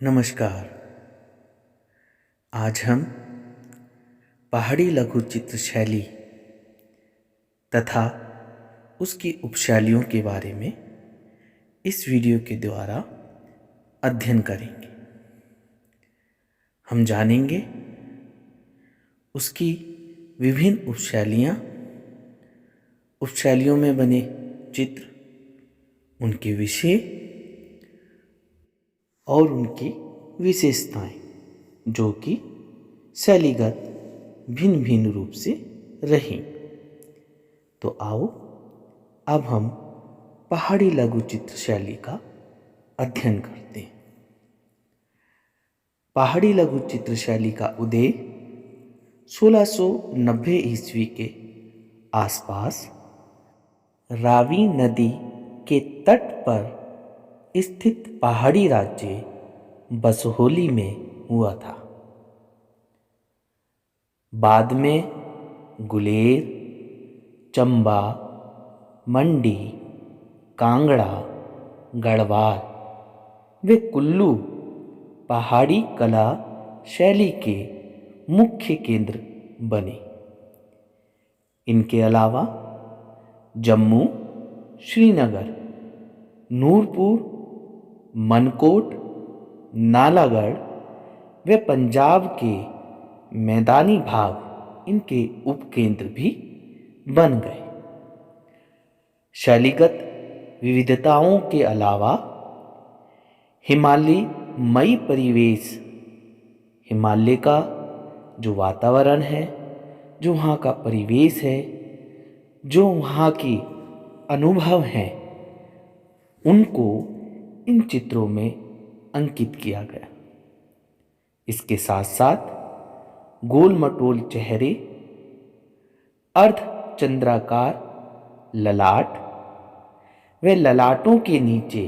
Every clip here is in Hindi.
नमस्कार। आज हम पहाड़ी लघु चित्र शैली तथा उसकी उपशैलियों के बारे में इस वीडियो के द्वारा अध्ययन करेंगे। हम जानेंगे उसकी विभिन्न उपशैलियों में बने चित्र, उनके विषय और उनकी विशेषताएं, जो कि शैलीगत भिन्न भिन्न रूप से रही। तो आओ अब हम पहाड़ी लघु चित्र शैली का अध्ययन करते हैं। पहाड़ी लघु चित्र शैली का उदय 1690 ईस्वी के आसपास रावी नदी के तट पर स्थित पहाड़ी राज्य बसोहली में हुआ था। बाद में गुलेर, चंबा, मंडी, कांगड़ा, गढ़वाल व कुल्लू पहाड़ी कला शैली के मुख्य केंद्र बने। इनके अलावा जम्मू, श्रीनगर, नूरपुर, मनकोट, नालागढ़ व पंजाब के मैदानी भाग इनके उपकेंद्र भी बन गए। शैलीगत विविधताओं के अलावा हिमालयी परिवेश, हिमालय का जो वातावरण है, जो वहाँ का परिवेश है, जो वहाँ के अनुभव हैं, उनको इन चित्रों में अंकित किया गया। इसके साथ साथ गोल मटोल चेहरे, अर्ध चंद्राकार ललाट व ललाटों के नीचे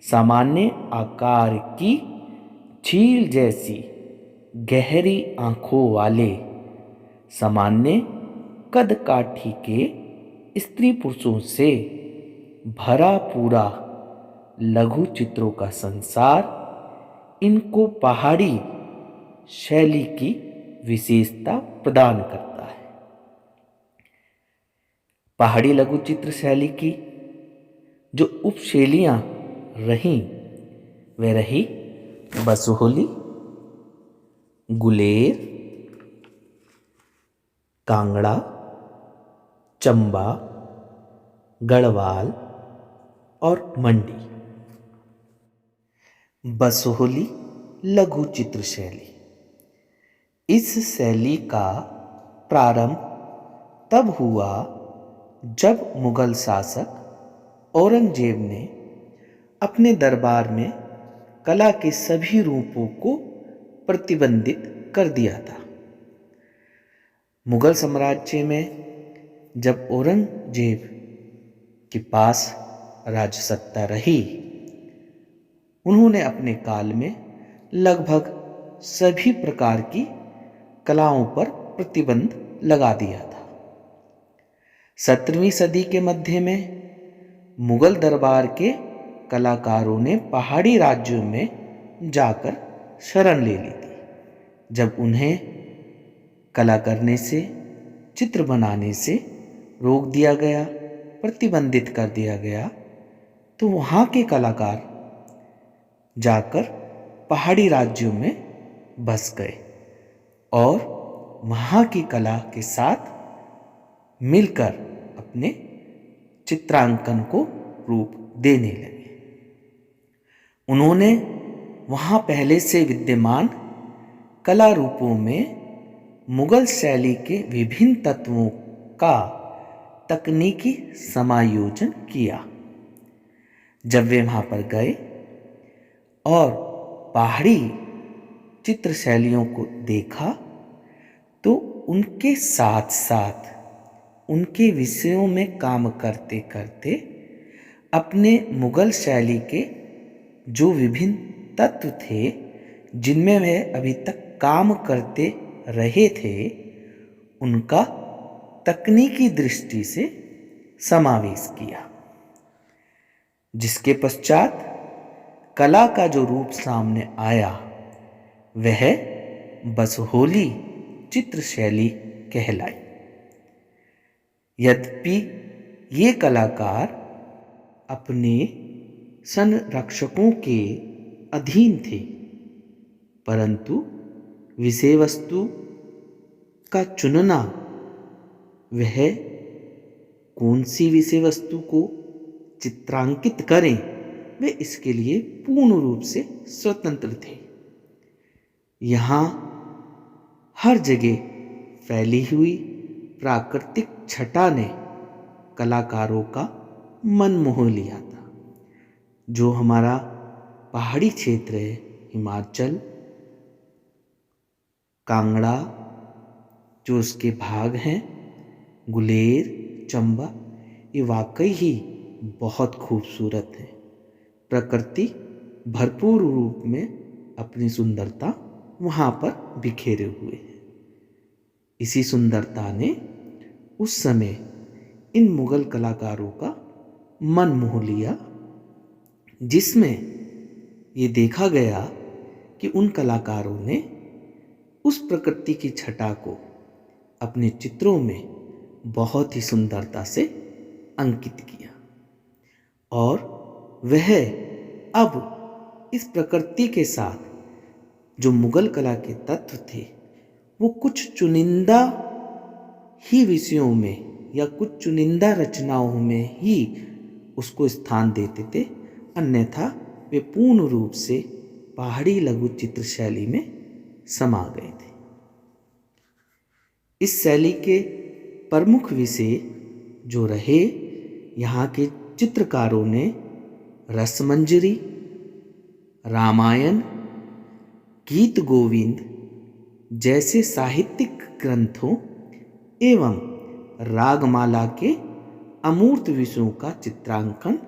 सामान्य आकार की झील जैसी गहरी आंखों वाले सामान्य कद काठी के स्त्री पुरुषों से भरा पूरा लघु चित्रों का संसार इनको पहाड़ी शैली की विशेषता प्रदान करता है। पहाड़ी लघु चित्र शैली की जो उपशैलियां रहीं वे रही बसोहली, गुलेर, कांगड़ा, चंबा, गढ़वाल और मंडी। बसोहली लघु चित्र शैली, इस शैली का प्रारंभ तब हुआ जब मुगल शासक औरंगजेब ने अपने दरबार में कला के सभी रूपों को प्रतिबंधित कर दिया था। मुगल साम्राज्य में जब औरंगजेब के पास राजसत्ता रही, उन्होंने अपने काल में लगभग सभी प्रकार की कलाओं पर प्रतिबंध लगा दिया था। 17वीं सदी के मध्य में मुगल दरबार के कलाकारों ने पहाड़ी राज्यों में जाकर शरण ले ली थी। जब उन्हें कला करने से, चित्र बनाने से रोक दिया गया, प्रतिबंधित कर दिया गया, तो वहाँ के कलाकार जाकर पहाड़ी राज्यों में बस गए और वहाँ की कला के साथ मिलकर अपने चित्रांकन को रूप देने लगे। उन्होंने वहाँ पहले से विद्यमान कला रूपों में मुगल शैली के विभिन्न तत्वों का तकनीकी समायोजन किया। जब वे वहाँ पर गए और पहाड़ी चित्र शैलियों को देखा, तो उनके साथ साथ उनके विषयों में काम करते करते अपने मुगल शैली के जो विभिन्न तत्व थे, जिनमें वे अभी तक काम करते रहे थे, उनका तकनीकी दृष्टि से समावेश किया। जिसके पश्चात कला का जो रूप सामने आया वह बसोहली चित्र शैली कहलाई। यद्यपि ये कलाकार अपने संरक्षकों के अधीन थे, परंतु विषय वस्तु का चुनना, वह कौन सी विषय वस्तु को चित्रांकित करें, वे इसके लिए पूर्ण रूप से स्वतंत्र थे। यहाँ हर जगह फैली हुई प्राकृतिक छटा ने कलाकारों का मन मोह लिया था। जो हमारा पहाड़ी क्षेत्र है, हिमाचल, कांगड़ा, जो उसके भाग हैं, गुलेर, चंबा, ये वाकई ही बहुत खूबसूरत है। प्रकृति भरपूर रूप में अपनी सुंदरता वहाँ पर बिखेरे हुए है। इसी सुंदरता ने उस समय इन मुगल कलाकारों का मन मोह लिया, जिसमें ये देखा गया कि उन कलाकारों ने उस प्रकृति की छटा को अपने चित्रों में बहुत ही सुंदरता से अंकित किया और वह अब इस प्रकृति के साथ जो मुगल कला के तत्व थे वो कुछ चुनिंदा ही विषयों में या कुछ चुनिंदा रचनाओं में ही उसको स्थान देते थे, अन्यथा वे पूर्ण रूप से पहाड़ी लघु चित्र शैली में समा गए थे। इस शैली के प्रमुख विषय जो रहे, यहाँ के चित्रकारों ने रसमंजरी, रामायण, गीत गोविंद जैसे साहित्यिक ग्रंथों एवं रागमाला के अमूर्त विषयों का चित्रांकन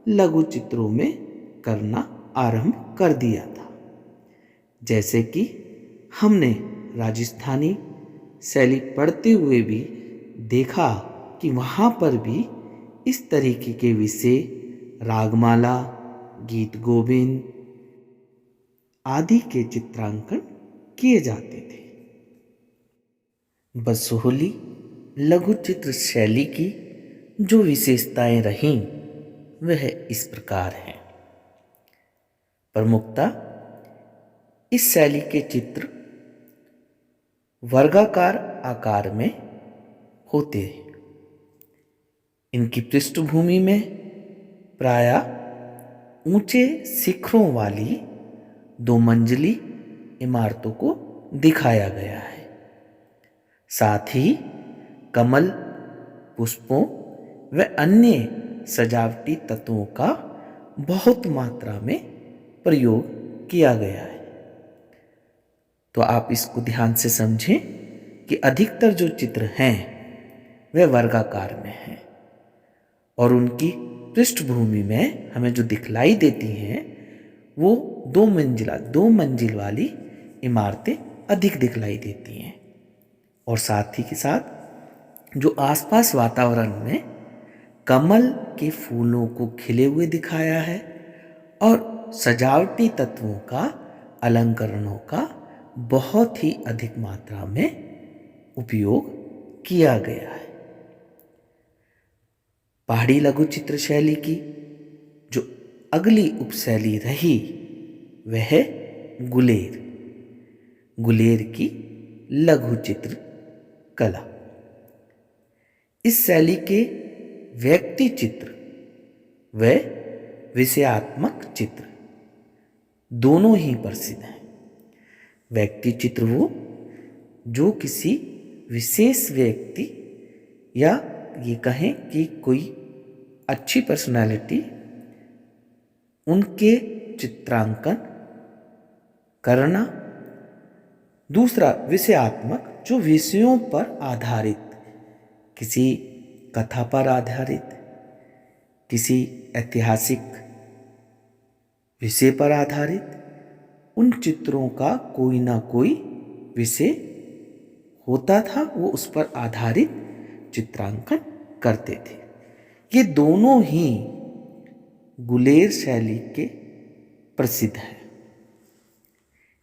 लघु चित्रों में करना आरंभ कर दिया था। जैसे कि हमने राजस्थानी शैली पढ़ते हुए भी देखा कि वहाँ पर भी इस तरीके के विषय रागमाला, गीत गोविंद आदि के चित्रांकन किए जाते थे। बसोहली लघु चित्र शैली की जो विशेषताएं रहीं वह इस प्रकार हैं। प्रमुखता इस शैली के चित्र वर्गाकार आकार में होते हैं। इनकी पृष्ठभूमि में प्रायः ऊंचे शिखरों वाली 2 मंजिली इमारतों को दिखाया गया है। साथ ही कमल, पुष्पों व अन्य सजावटी तत्वों का बहुत मात्रा में प्रयोग किया गया है। तो आप इसको ध्यान से समझें कि अधिकतर जो चित्र हैं वे वर्गाकार में हैं और उनकी पृष्ठभूमि में हमें जो दिखलाई देती हैं वो 2 मंजिल वाली इमारतें अधिक दिखलाई देती हैं। और साथ ही के साथ जो आसपास वातावरण में कमल के फूलों को खिले हुए दिखाया है और सजावटी तत्वों का, अलंकरणों का बहुत ही अधिक मात्रा में उपयोग किया गया है। पहाड़ी लघु चित्र शैली की जो अगली उपशैली रही वह गुलेर, गुलेर की लघु चित्र कला। इस शैली के व्यक्ति चित्र व विषयात्मक चित्र दोनों ही प्रसिद्ध हैं। व्यक्ति चित्र वो जो किसी विशेष व्यक्ति या ये कहें कि कोई अच्छी पर्सनालिटी, उनके चित्रांकन करना। दूसरा विषयात्मक, जो विषयों पर आधारित, किसी कथा पर आधारित, किसी ऐतिहासिक विषय पर आधारित, उन चित्रों का कोई ना कोई विषय होता था, वो उस पर आधारित चित्रांकन करते थे। ये दोनों ही गुलेर शैली के प्रसिद्ध है।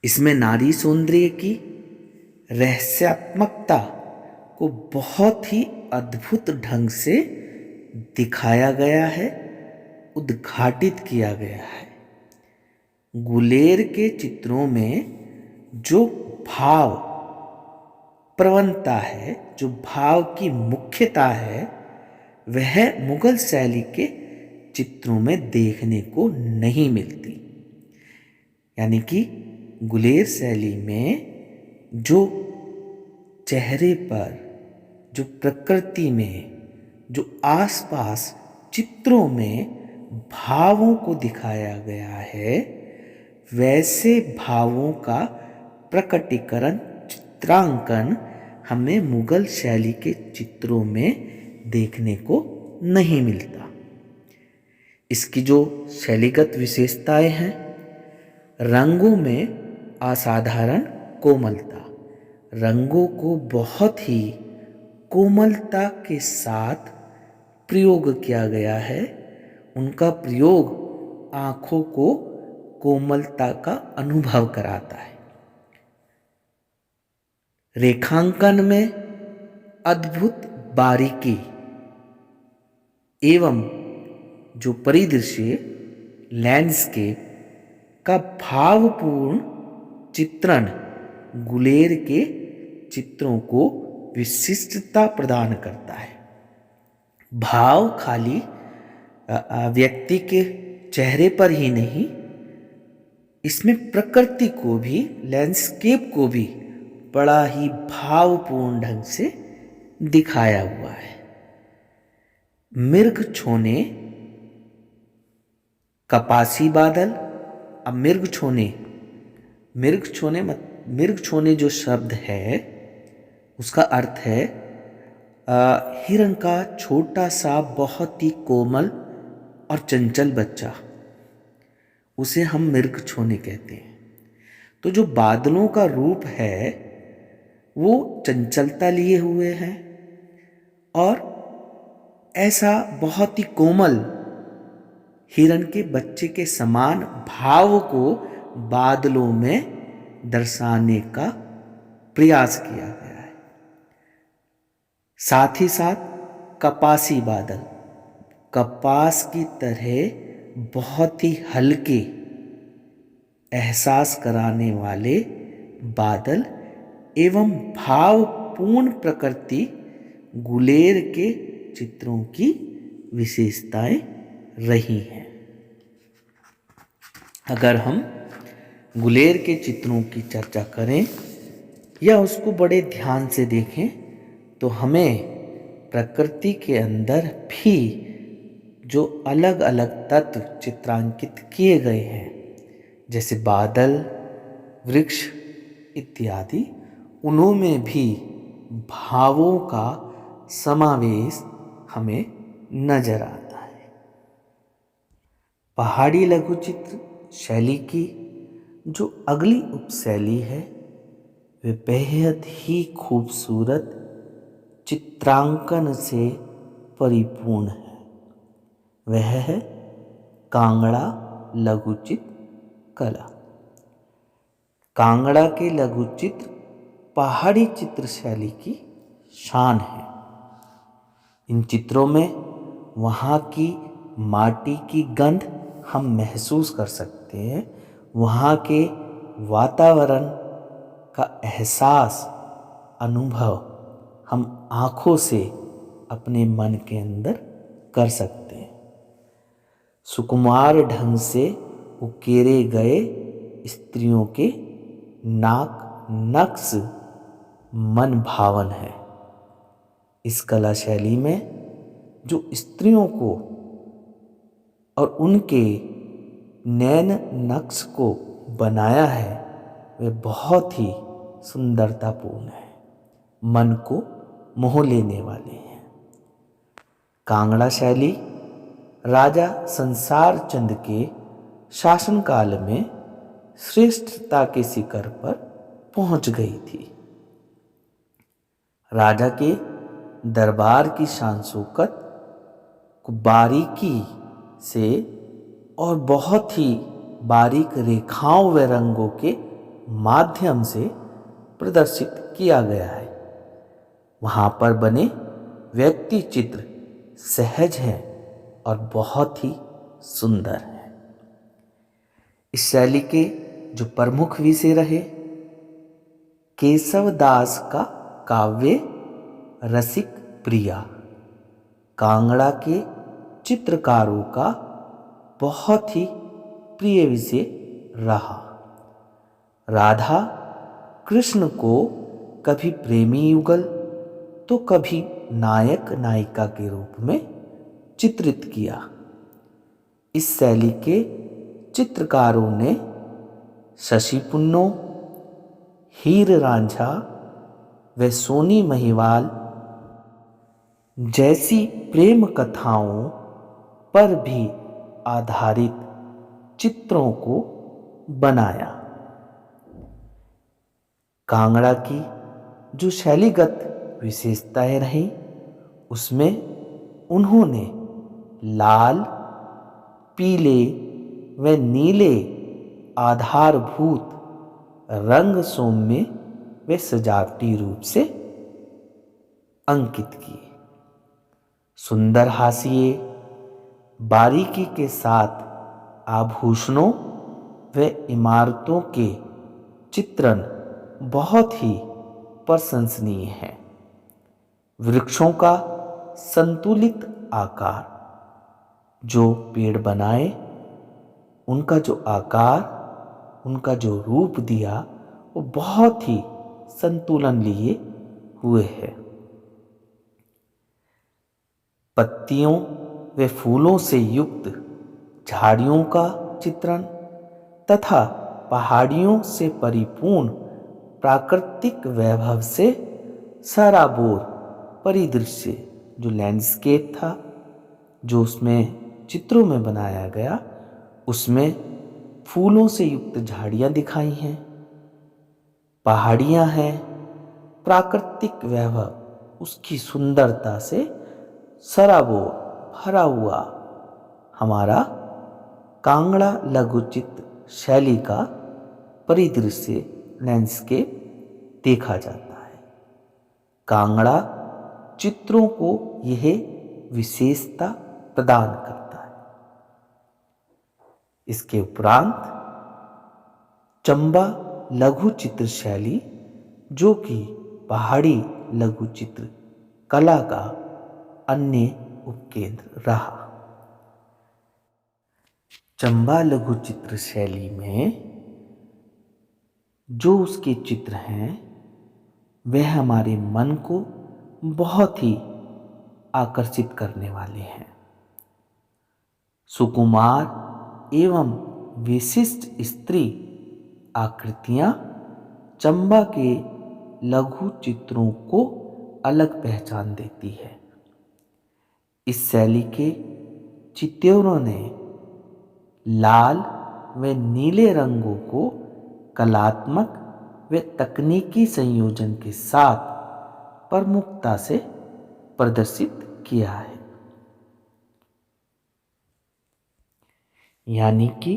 इसमें नारी सौंदर्य की रहस्यात्मकता को बहुत ही अद्भुत ढंग से दिखाया गया है, उद्घाटित किया गया है। गुलेर के चित्रों में जो भाव प्रवणता है, जो भाव की मुख्यता है, वह मुगल शैली के चित्रों में देखने को नहीं मिलती। यानी कि गुलेर शैली में जो चेहरे पर, जो प्रकृति में, जो आसपास चित्रों में भावों को दिखाया गया है, वैसे भावों का प्रकटीकरण, चित्रांकन हमें मुगल शैली के चित्रों में देखने को नहीं मिलता। इसकी जो शैलीगत विशेषताएं हैं, रंगों में असाधारण कोमलता, रंगों को बहुत ही कोमलता के साथ प्रयोग किया गया है। उनका प्रयोग आँखों को कोमलता का अनुभव कराता है। रेखांकन में अद्भुत बारीकी एवं जो परिदृश्य, लैंडस्केप का भावपूर्ण चित्रण गुलेर के चित्रों को विशिष्टता प्रदान करता है। भाव खाली व्यक्ति के चेहरे पर ही नहीं, इसमें प्रकृति को भी, लैंडस्केप को भी बड़ा ही भावपूर्ण ढंग से दिखाया हुआ है। मृग छोने, कपासी बादल। अब मृग छोने जो शब्द है उसका अर्थ है हिरण का छोटा सा बहुत ही कोमल और चंचल बच्चा, उसे हम मृग छोने कहते हैं। तो जो बादलों का रूप है वो चंचलता लिए हुए है और ऐसा बहुत ही कोमल हिरण के बच्चे के समान भाव को बादलों में दर्शाने का प्रयास किया गया है। साथ ही साथ कपासी बादल, कपास की तरह बहुत ही हल्के, एहसास कराने वाले बादल एवं भावपूर्ण प्रकृति गुलेर के चित्रों की विशेषताएं रही हैं। अगर हम गुलेर के चित्रों की चर्चा करें या उसको बड़े ध्यान से देखें तो हमें प्रकृति के अंदर भी जो अलग अलग तत्व चित्रांकित किए गए हैं, जैसे बादल, वृक्ष इत्यादि, उनमें भी भावों का समावेश हमें नजर आता है। पहाड़ी लघुचित्र शैली की जो अगली उपशैली है वे बेहद ही खूबसूरत चित्रांकन से परिपूर्ण है। वह है कांगड़ा लघुचित्र कला। कांगड़ा के लघुचित्र पहाड़ी चित्र शैली की शान है। इन चित्रों में वहाँ की माटी की गंध हम महसूस कर सकते हैं, वहाँ के वातावरण का एहसास, अनुभव हम आँखों से अपने मन के अंदर कर सकते हैं। सुकुमार ढंग से उकेरे गए स्त्रियों के नाक नक्श मन भावन है। इस कला शैली में जो स्त्रियों को और उनके नैन नक्श को बनाया है वे बहुत ही सुंदरतापूर्ण है, मन को मोह लेने वाले हैं। कांगड़ा शैली राजा संसार चंद के शासनकाल में श्रेष्ठता के शिखर पर पहुंच गई थी। राजा के दरबार की शान शौकत को बारीकी से और बहुत ही बारीक रेखाओं व रंगों के माध्यम से प्रदर्शित किया गया है। वहाँ पर बने व्यक्ति चित्र सहज हैं और बहुत ही सुंदर हैं। इस शैली के जो प्रमुख विषय रहे, केशव दास का काव्य रसिक प्रिया कांगड़ा के चित्रकारों का बहुत ही प्रिय विषय रहा। राधा कृष्ण को कभी प्रेमी युगल तो कभी नायक नायिका के रूप में चित्रित किया। इस शैली के चित्रकारों ने शशि पुन्नो, हीर रांझा व सोनी महिवाल जैसी प्रेम कथाओं पर भी आधारित चित्रों को बनाया। कांगड़ा की जो शैलीगत विशेषताएं रहीं, उसमें उन्होंने लाल, पीले व नीले आधारभूत रंग सौम्य व सजावटी रूप से अंकित किए। सुंदर हाशिए, बारीकी के साथ आभूषणों व इमारतों के चित्रण बहुत ही प्रशंसनीय है। वृक्षों का संतुलित आकार, जो पेड़ बनाए उनका जो आकार, उनका जो रूप दिया, वो बहुत ही संतुलन लिए हुए है। पत्तियों व फूलों से युक्त झाड़ियों का चित्रण तथा पहाड़ियों से परिपूर्ण प्राकृतिक वैभव से सराबोर परिदृश्य जो लैंडस्केप था, जो उसमें चित्रों में बनाया गया, उसमें फूलों से युक्त झाड़ियाँ दिखाई हैं, पहाड़ियाँ हैं, प्राकृतिक वैभव उसकी सुंदरता से सराबोर भरा हुआ हमारा कांगड़ा लघुचित्र शैली का परिदृश्य लैंडस्केप देखा जाता है। कांगड़ा चित्रों को यह विशेषता प्रदान करता है। इसके उपरांत चंबा लघु चित्र शैली, जो कि पहाड़ी लघु चित्र कला का अन्य उपकेंद्र रहा। चंबा लघु चित्र शैली में जो उसके चित्र हैं, वह हमारे मन को बहुत ही आकर्षित करने वाले हैं। सुकुमार एवं विशिष्ट स्त्री आकृतियां चंबा के लघु चित्रों को अलग पहचान देती है। इस शैली के चित्रों ने लाल व नीले रंगों को कलात्मक व तकनीकी संयोजन के साथ प्रमुखता से प्रदर्शित किया है। यानी कि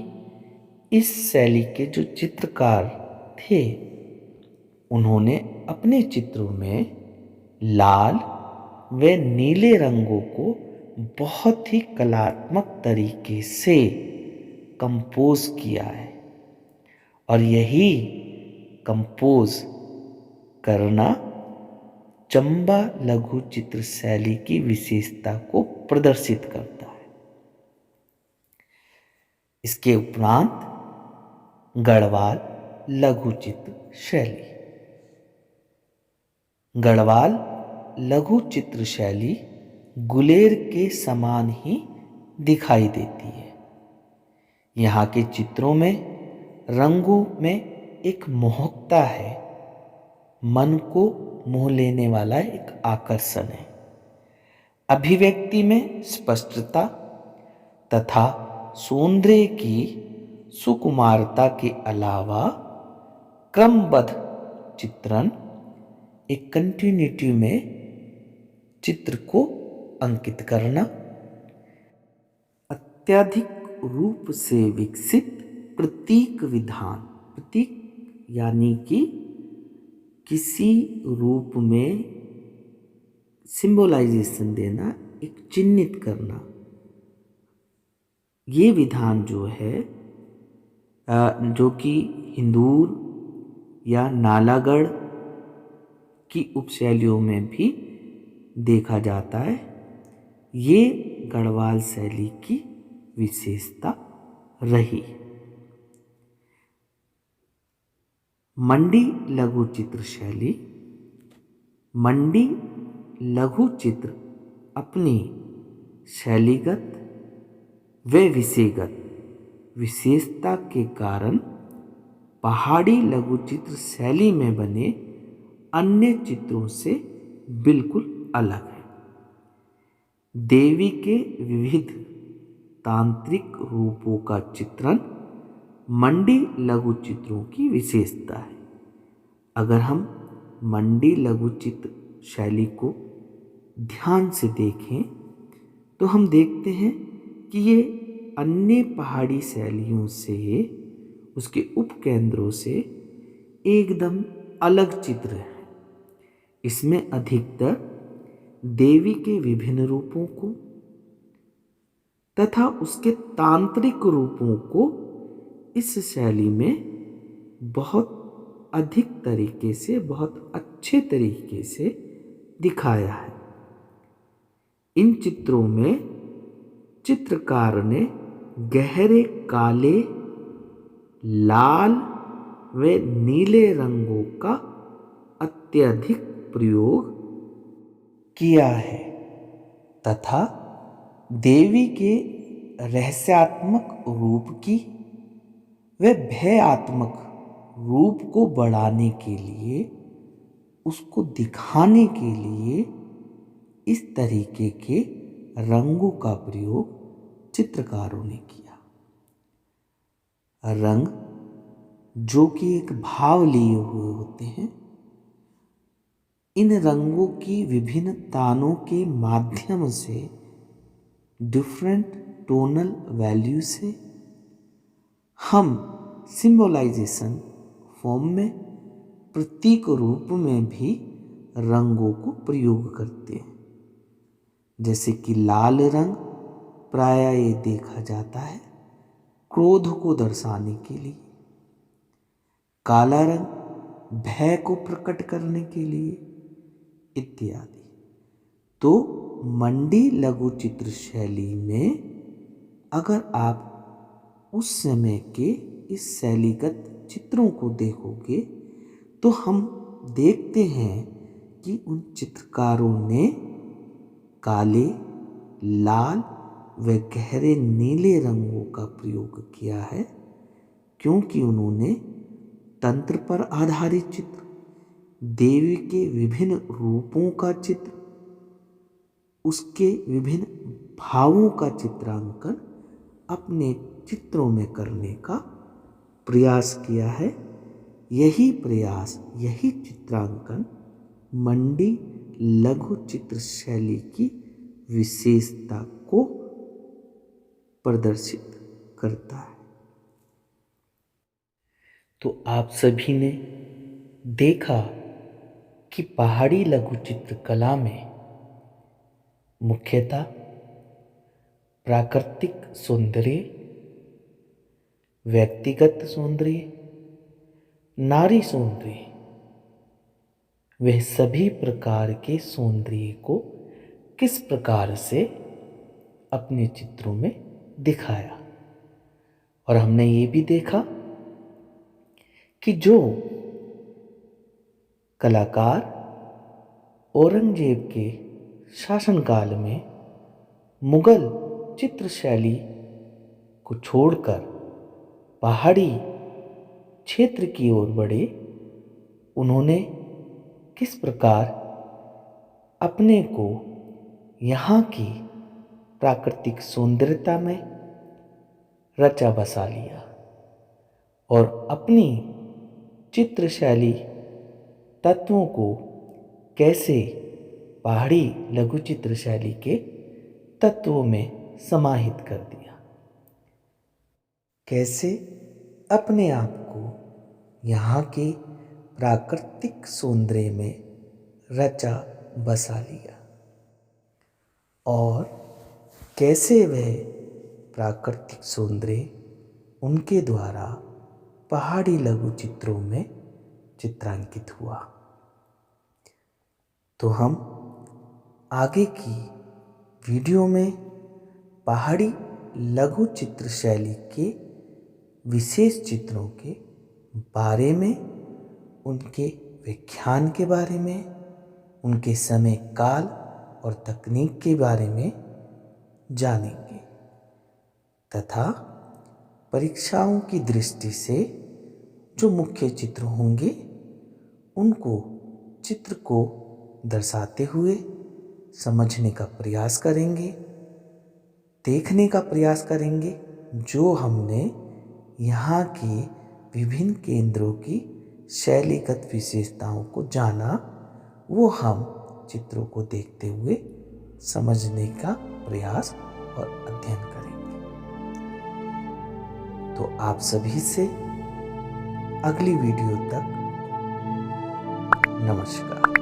इस शैली के जो चित्रकार थे, उन्होंने अपने चित्रों में लाल व नीले रंगों को बहुत ही कलात्मक तरीके से कंपोज किया है, और यही कंपोज करना चंबा लघु चित्र शैली की विशेषता को प्रदर्शित करता है। इसके उपरांत गढ़वाल लघु चित्र शैली। गढ़वाल लघु चित्र शैली गुलेर के समान ही दिखाई देती है। यहाँ के चित्रों में रंगों में एक मोहकता है, मन को मोह लेने वाला एक आकर्षण है। अभिव्यक्ति में स्पष्टता तथा सौंदर्य की सुकुमारता के अलावा क्रमबद्ध चित्रण, एक कंटिन्यूटी में चित्र को अंकित करना, अत्यधिक रूप से विकसित प्रतीक विधान, प्रतीक यानी कि किसी रूप में सिंबलाइजेशन देना, एक चिन्हित करना। ये विधान जो है जो कि हिंदूर या नालागढ़ की उपशैलियों में भी देखा जाता है, ये गढ़वाल शैली की विशेषता रही। मंडी लघु चित्र शैली। मंडी लघु चित्र अपनी शैलीगत व विषयगत विशेषता के कारण पहाड़ी लघु चित्र शैली में बने अन्य चित्रों से बिल्कुल अलग है। देवी के विविध तांत्रिक रूपों का चित्रण मंडी लघु चित्रों की विशेषता है। अगर हम मंडी लघु चित्र शैली को ध्यान से देखें तो हम देखते हैं कि ये अन्य पहाड़ी शैलियों से, उसके उपकेंद्रों से एकदम अलग चित्र है। इसमें अधिकतर देवी के विभिन्न रूपों को तथा उसके तांत्रिक रूपों को इस शैली में बहुत अधिक तरीके से, बहुत अच्छे तरीके से दिखाया है। इन चित्रों में चित्रकार ने गहरे काले, लाल व नीले रंगों का अत्यधिक प्रयोग किया है तथा देवी के रहस्यात्मक रूप की व भयात्मक रूप को बढ़ाने के लिए, उसको दिखाने के लिए इस तरीके के रंगों का प्रयोग चित्रकारों ने किया। रंग जो कि एक भाव लिए हुए होते हैं, इन रंगों की विभिन्न तानों के माध्यम से, डिफरेंट टोनल वैल्यू से हम सिंबलाइजेशन फॉर्म में, प्रतीक रूप में भी रंगों को प्रयोग करते हैं। जैसे कि लाल रंग प्रायः ये देखा जाता है क्रोध को दर्शाने के लिए, काला रंग भय को प्रकट करने के लिए इत्यादि। तो मंडी लघु चित्र शैली में अगर आप उस समय के इस शैलीगत चित्रों को देखोगे तो हम देखते हैं कि उन चित्रकारों ने काले, लाल व गहरे नीले रंगों का प्रयोग किया है, क्योंकि उन्होंने तंत्र पर आधारित चित्र, देवी के विभिन्न रूपों का चित्र, उसके विभिन्न भावों का चित्रांकन अपने चित्रों में करने का प्रयास किया है। यही प्रयास, यही चित्रांकन मंडी लघु चित्र शैली की विशेषता को प्रदर्शित करता है। तो आप सभी ने देखा कि पहाड़ी लघु चित्र कला में मुख्यतः प्राकृतिक सौंदर्य, व्यक्तिगत सौंदर्य, नारी सौंदर्य, वह सभी प्रकार के सौंदर्य को किस प्रकार से अपने चित्रों में दिखाया। और हमने ये भी देखा कि जो कलाकार औरंगजेब के शासनकाल में मुगल चित्र शैली को छोड़कर पहाड़ी क्षेत्र की ओर बढ़े, उन्होंने किस प्रकार अपने को यहाँ की प्राकृतिक सौंदर्यता में रचा बसा लिया और अपनी चित्र शैली तत्वों को कैसे पहाड़ी लघु चित्र शैली के तत्वों में समाहित कर दिया। कैसे अपने आप को यहाँ के प्राकृतिक सौंदर्य में रचा बसा लिया और कैसे वह प्राकृतिक सौंदर्य उनके द्वारा पहाड़ी लघु चित्रों में चित्रांकित हुआ। तो हम आगे की वीडियो में पहाड़ी लघु चित्र शैली के विशेष चित्रों के बारे में, उनके व्याख्यान के बारे में, उनके समय काल और तकनीक के बारे में जानेंगे तथा परीक्षाओं की दृष्टि से जो मुख्य चित्र होंगे उनको चित्र को दर्शाते हुए समझने का प्रयास करेंगे, देखने का प्रयास करेंगे। जो हमने यहाँ के विभिन्न केंद्रों की शैलीगत विशेषताओं को जाना, वो हम चित्रों को देखते हुए समझने का प्रयास और अध्ययन करेंगे। तो आप सभी से अगली वीडियो तक नमस्कार।